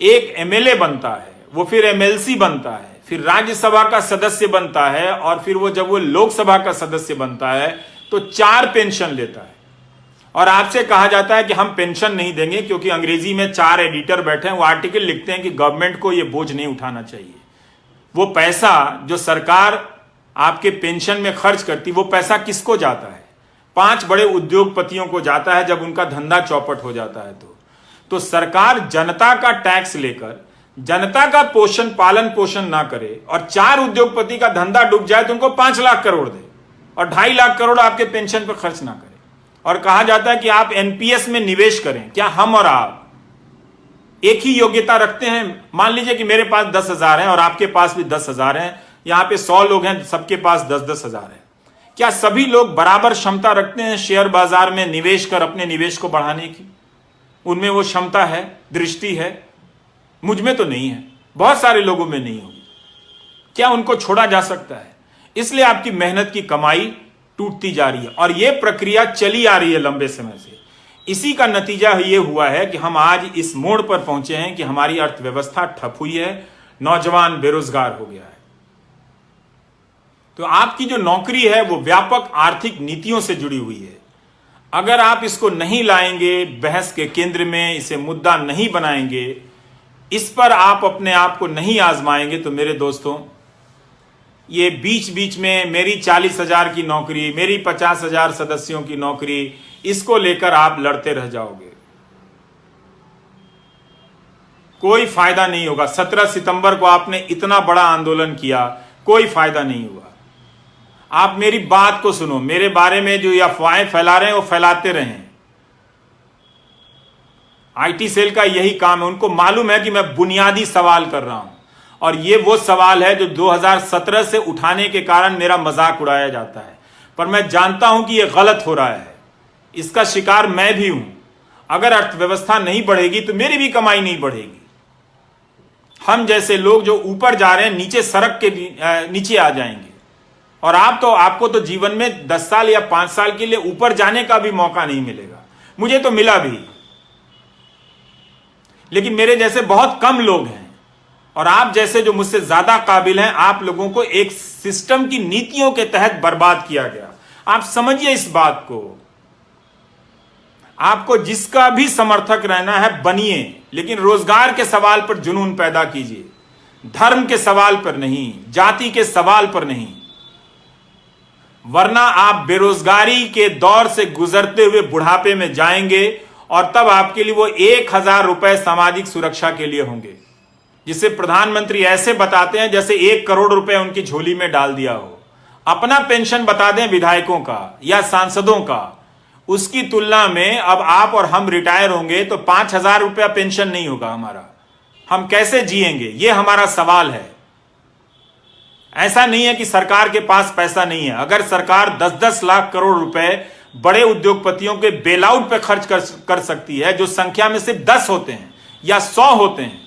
एक एमएलए बनता है, वो फिर एमएलसी बनता है, फिर राज्यसभा का सदस्य बनता है, और फिर वो जब वो लोकसभा का सदस्य बनता है तो 4 पेंशन लेता है। और आपसे कहा जाता है कि हम पेंशन नहीं देंगे, क्योंकि अंग्रेजी में 4 एडिटर बैठे हैं, वो आर्टिकल लिखते हैं कि गवर्नमेंट को ये बोझ नहीं उठाना चाहिए। वो पैसा जो सरकार आपके पेंशन में खर्च करती, वो पैसा किसको जाता है? 5 बड़े उद्योगपतियों को जाता है जब उनका धंधा चौपट हो जाता है। तो सरकार जनता का टैक्स लेकर जनता का पालन पोषण ना करे और 4 उद्योगपति का धंधा डूब जाए तो उनको 5 लाख करोड़ दे और 2.5 लाख करोड़ आपके पेंशन पर खर्च ना करे। और कहा जाता है कि आप एनपीएस में निवेश करें। क्या हम और आप एक ही योग्यता रखते हैं? मान लीजिए कि मेरे पास 10,000 है और आपके पास भी 10,000 है, यहां पे 100 लोग हैं, सबके पास 10-10 हजार है। क्या सभी लोग बराबर क्षमता रखते हैं शेयर बाजार में निवेश कर अपने निवेश को बढ़ाने की? उनमें वो क्षमता है, दृष्टि है? मुझ में तो नहीं है, बहुत सारे लोगों में नहीं होगी। क्या उनको छोड़ा जा सकता है? इसलिए आपकी मेहनत की कमाई टूटती जा रही है और यह प्रक्रिया चली आ रही है लंबे समय से। इसी का नतीजा यह हुआ है कि हम आज इस मोड़ पर पहुंचे हैं कि हमारी अर्थव्यवस्था ठप हुई है, नौजवान बेरोजगार हो गया है। तो आपकी जो नौकरी है वो व्यापक आर्थिक नीतियों से जुड़ी हुई है। अगर आप इसको नहीं लाएंगे बहस के केंद्र में, इसे मुद्दा नहीं बनाएंगे, इस पर आप अपने आप को नहीं आजमाएंगे, तो मेरे दोस्तों, ये बीच बीच में मेरी 40,000 की नौकरी, मेरी 50,000 सदस्यों की नौकरी, इसको लेकर आप लड़ते रह जाओगे, कोई फायदा नहीं होगा। 17 सितंबर को आपने इतना बड़ा आंदोलन किया, कोई फायदा नहीं हुआ। आप मेरी बात को सुनो, मेरे बारे में जो अफवाहें फैला रहे हैं वो फैलाते रहें। आईटी सेल का यही काम है, उनको मालूम है कि मैं बुनियादी सवाल कर रहा हूं और ये वो सवाल है जो 2017 से उठाने के कारण मेरा मजाक उड़ाया जाता है, पर मैं जानता हूं कि ये गलत हो रहा है, इसका शिकार मैं भी हूं। अगर अर्थव्यवस्था नहीं बढ़ेगी तो मेरी भी कमाई नहीं बढ़ेगी। हम जैसे लोग जो ऊपर जा रहे हैं नीचे सड़क के नीचे आ जाएंगे। और आपको तो जीवन में 10 साल या 5 साल के लिए ऊपर जाने का भी मौका नहीं मिलेगा। मुझे तो मिला भी, लेकिन मेरे जैसे बहुत कम लोग हैं और आप जैसे जो मुझसे ज्यादा काबिल हैं, आप लोगों को एक सिस्टम की नीतियों के तहत बर्बाद किया गया। आप समझिए इस बात को। आपको जिसका भी समर्थक रहना है बनिए, लेकिन रोजगार के सवाल पर जुनून पैदा कीजिए, धर्म के सवाल पर नहीं, जाति के सवाल पर नहीं, वरना आप बेरोजगारी के दौर से गुजरते हुए बुढ़ापे में जाएंगे और तब आपके लिए वो 1,000 रुपए सामाजिक सुरक्षा के लिए होंगे, जिसे प्रधानमंत्री ऐसे बताते हैं जैसे 1 करोड़ रुपए उनकी झोली में डाल दिया हो। अपना पेंशन बता दें विधायकों का या सांसदों का, उसकी तुलना में अब आप और हम रिटायर होंगे तो 5,000 रुपया पेंशन नहीं होगा हमारा। हम कैसे जिएंगे, ये हमारा सवाल है। ऐसा नहीं है कि सरकार के पास पैसा नहीं है। अगर सरकार 10-10 लाख करोड़ रुपए बड़े उद्योगपतियों के बेलआउट पे खर्च कर सकती है, जो संख्या में सिर्फ 10 होते हैं या 100 होते हैं,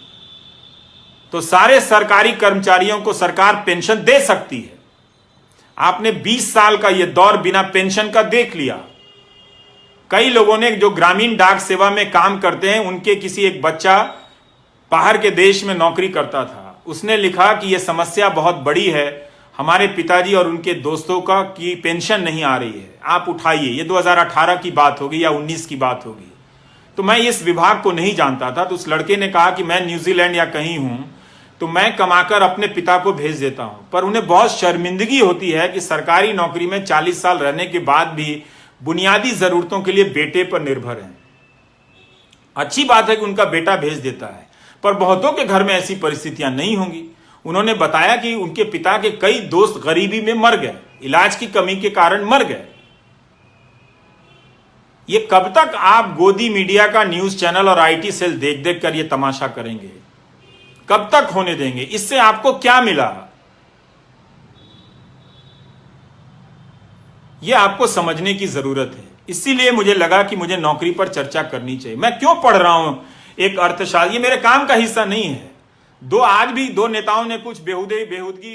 तो सारे सरकारी कर्मचारियों को सरकार पेंशन दे सकती है। आपने 20 साल का यह दौर बिना पेंशन का देख लिया। कई लोगों ने जो ग्रामीण डाक सेवा में काम करते हैं, उनके किसी एक बच्चा बाहर के देश में नौकरी करता था, उसने लिखा कि यह समस्या बहुत बड़ी है, हमारे पिताजी और उनके दोस्तों का की पेंशन नहीं आ रही है, आप उठाइए। ये 2018 की बात होगी या 19 की बात होगी। तो मैं इस विभाग को नहीं जानता था, तो उस लड़के ने कहा कि मैं न्यूजीलैंड या कहीं हूं तो मैं कमाकर अपने पिता को भेज देता हूं, पर उन्हें बहुत शर्मिंदगी होती है कि सरकारी नौकरी में 40 साल रहने के बाद भी बुनियादी जरूरतों के लिए बेटे पर निर्भर हैं। अच्छी बात है कि उनका बेटा भेज देता है, पर बहुतों के घर में ऐसी परिस्थितियां नहीं होंगी। उन्होंने बताया कि उनके पिता के कई दोस्त गरीबी में मर गए, इलाज की कमी के कारण मर गए। ये कब तक आप गोदी मीडिया का न्यूज चैनल और आईटी सेल देख देख कर ये तमाशा करेंगे? कब तक होने देंगे? इससे आपको क्या मिला? यह आपको समझने की जरूरत है। इसीलिए मुझे लगा कि मुझे नौकरी पर चर्चा करनी चाहिए। मैं क्यों पढ़ रहा हूं एक अर्थशास्त्र? ये मेरे काम का हिस्सा नहीं है। आज भी दो नेताओं ने कुछ बेहुदगी